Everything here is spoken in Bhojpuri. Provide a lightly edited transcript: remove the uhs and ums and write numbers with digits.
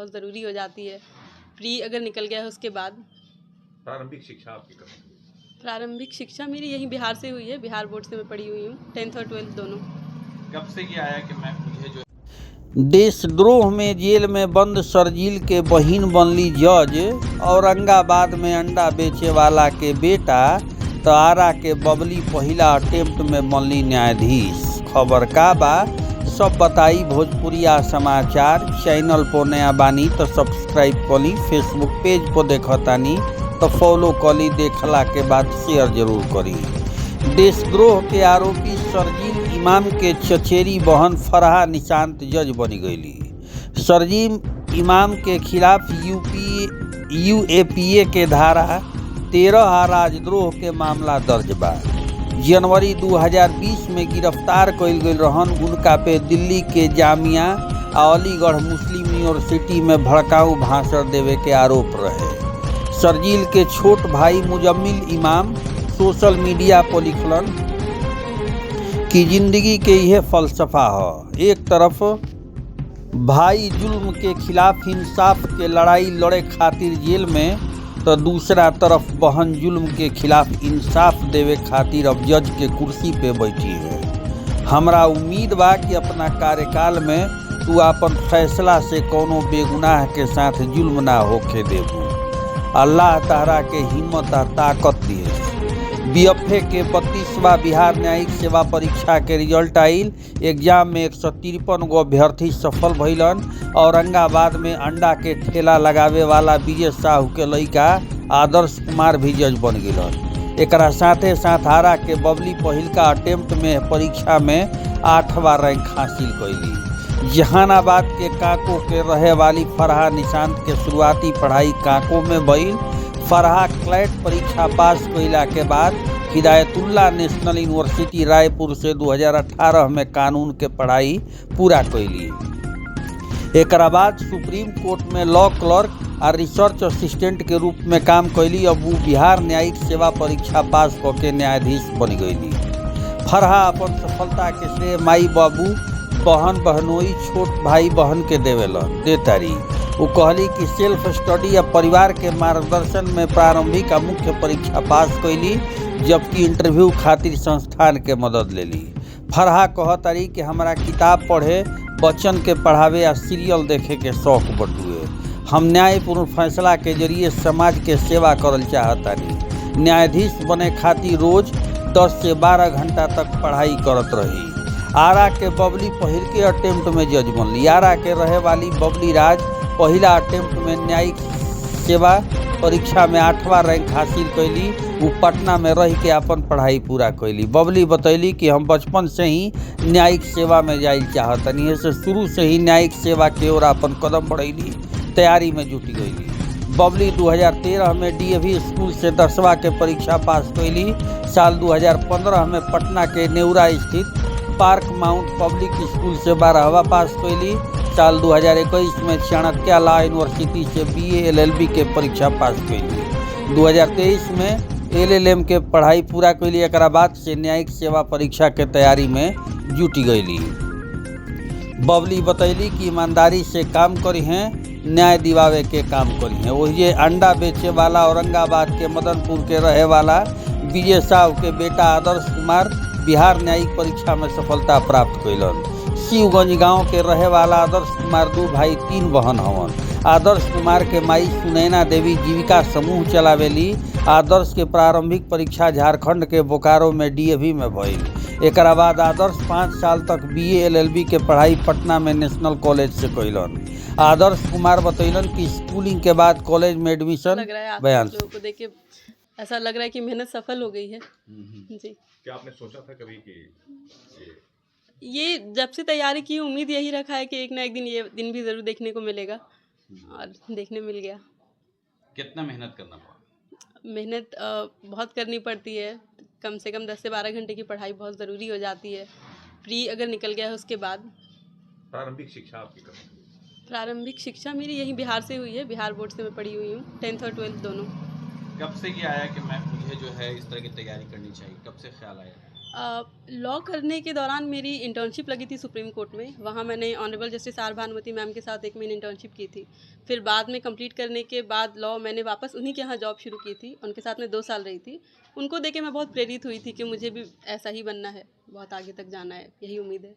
बहुत ज़रूरी हो जाती है। प्री अगर निकल गया है उसके बाद। प्रारंभिक शिक्षा आपकी कब हुई? प्रारंभिक शिक्षा मेरी यहीं बिहार से हुई है। बिहार बोर्ड से मैं पढ़ी हुई हूँ, 10th और 12th दोनों। कब से ये आया कि मैं मुझे जो देशद्रोह में जेल में बंद शर्जील के बहिन बनली जज। औरंगाबाद में अंडा बेचे वाला के बेटा तो आरा के बबली पहिला अटेम्प्ट में बनली न्यायाधीश। खबर का बा सब बताई भोजपुरिया समाचार। चैनल पर नया बानी तो सब्सक्राइब करी, फेसबुक पेज पर देखतानी तो फॉलो करी, देखला के बाद शेयर जरूर करी। देशद्रोह के आरोपी शर्जील इमाम के चचेरी बहन फरहा निशांत जज बनी गईली। शर्जील इमाम के खिलाफ यूएपीए के धारा 13 आ राजद्रोह के मामला दर्ज बा। जनवरी 2020 में गिरफ्तार कइल गई रहन। उनका पे दिल्ली के जामिया और अलीगढ़ मुस्लिम यूनिवर्सिटी में भड़काऊ भाषण देवे के आरोप रहे। शर्जील के छोट भाई मुजम्मिल इमाम सोशल मीडिया पर लिखलन कि जिंदगी के यह फलसफा है। एक तरफ भाई जुल्म के खिलाफ इंसाफ के लड़ाई लड़े खातिर जेल में, तो दूसरा तरफ बहन जुल्म के खिलाफ इंसाफ देवे खातिर अब जज के कुर्सी पे बैठी है। हमरा उम्मीद बा कि अपना कार्यकाल में तू अपन फैसला से कोनो बेगुनाह के साथ जुल्म ना होके देबू। अल्लाह तारा के हिम्मत आ ताकत दिए। बीएफए के 32वां बिहार न्यायिक सेवा परीक्षा के रिजल्ट आइल। एग्जाम में 153 गो अभ्यर्थी सफल भइलन। औरंगाबाद में अंडा के ठेला लगावे वाला विजय साहू के लड़का आदर्श कुमार भी जज बन गिलन। एकरा साथे साथ आरा के बबली पहिलका अटेम्प्ट में परीक्षा में 8वां रैंक हासिल कैली। जहानाबाद के काको के रहे वाली फरहा निशांत के शुरुआती पढ़ाई काको में भइल। फरहा क्लैट परीक्षा पास कइला के बाद हिदायतुल्लाह नेशनल यूनिवर्सिटी रायपुर से 2018 में कानून के पढ़ाई पूरा कैली। एकरा बाद सुप्रीम कोर्ट में लॉ क्लर्क और रिसर्च असिस्टेंट के रूप में काम कैली। अब वो बिहार न्यायिक सेवा परीक्षा पास करके न्यायाधीश बन गईली। फरहा अपन सफलता के श्रेय माई बाबू बहन बहनोई छोट भाई बहन के देतारी। वो कहली कि सेल्फ स्टडी या परिवार के मार्गदर्शन में प्रारंभिक और मुख्य परीक्षा पास कैली, जबकि इंटरव्यू खातिर संस्थान के मदद लेली। फरहा कहतारी कि हमरा किताब पढ़े, बच्चन के पढ़ावे या सीरियल देखे के शौक बटुए। हम न्यायपूर्ण फैसला के जरिए समाज के सेवा करल चाहतानी। न्यायाधीश बने खातिर रोज 10 से 12 घंटा तक पढ़ाई करत रही। आरा के बबली पहिल के अटेम्प्ट में जज बनली। आरा के रहे वाली बबली राज पहिला अटेम्प्ट में न्यायिक सेवा परीक्षा में 8वां रैंक हासिल कैली। वो पटना में रह के अपन पढ़ाई पूरा कैली। बबली बतैली कि हम बचपन से ही न्यायिक सेवा में जाइल चाहतनी है, से शुरू से ही न्यायिक सेवा के ओर अपन कदम बढ़ैली, तैयारी में जुटी गईली। बबली 2013 में डीएवी स्कूल से 10वां के परीक्षा पास कैली। साल 2015 में पटना के नेउरा स्थित पार्क माउंट पब्लिक स्कूल से 12वां पास कैली। साल 2021 में चाणक्य लॉ यूनिवर्सिटी से बीए एलएलबी के परीक्षा पास कैली। 2023 में एलएलएम के पढ़ाई पूरा कैली। एकरा बाद से न्यायिक सेवा परीक्षा के तैयारी में जुटी गईली। बबली बतैली कि ईमानदारी से काम करी हैं, न्याय दिवावे के काम करी हैं। वही अंडा बेचे वाला औरंगाबाद के मदनपुर के रहे वाला विजय साहू के बेटा आदर्श कुमार बिहार न्यायिक परीक्षा में सफलता प्राप्त कैलन। शिवगंज गांव के रहे वाला आदर्श कुमार 2 भाई 3 बहन हवन। आदर्श कुमार के माई सुनैना देवी जीविका समूह चलावेली। आदर्श के प्रारंभिक परीक्षा झारखंड के बोकारो में डीएवी में भइल। एकरा बाद आदर्श 5 साल तक बीए एलएलबी के पढ़ाई पटना में नेशनल कॉलेज से कैलन। आदर्श कुमार बतैलन कि स्कूलिंग के बाद कॉलेज में एडमिशन बयान लोगों को देख के ऐसा लग रहा है कि मेहनत सफल हो गई है। जी, क्या आपने सोचा था कभी कि ये जब से तैयारी की उम्मीद यही रखा है कि एक ना एक दिन ये दिन भी ज़रूर देखने को मिलेगा, और देखने मिल गया। कितना मेहनत करना पड़ा? मेहनत बहुत करनी पड़ती है। कम से कम 10 से 12 घंटे की पढ़ाई बहुत ज़रूरी हो जाती है। प्री अगर निकल गया है उसके बाद। प्रारंभिक शिक्षा आपकी कब हुई? प्रारंभिक शिक्षा मेरी यहीं बिहार से हुई है। बिहार बोर्ड से मैं पढ़ी हुई हूँ, 10th और 12th दोनों। कब से ये आया कि मुझे जो है इस तरह की तैयारी करनी चाहिए? कब से ख्याल आया? लॉ करने के दौरान मेरी इंटर्नशिप लगी थी सुप्रीम कोर्ट में। वहाँ मैंने honourable justice R Bhanumati ma'am के साथ 1 महीने इंटर्नशिप की थी। फिर बाद में कंप्लीट करने के बाद लॉ मैंने वापस उन्हीं के यहाँ जॉब शुरू की थी। उनके साथ मैं 2 साल रही थी। उनको देख के मैं बहुत प्रेरित हुई थी कि मुझे भी ऐसा ही बनना है, बहुत आगे तक जाना है, यही उम्मीद है।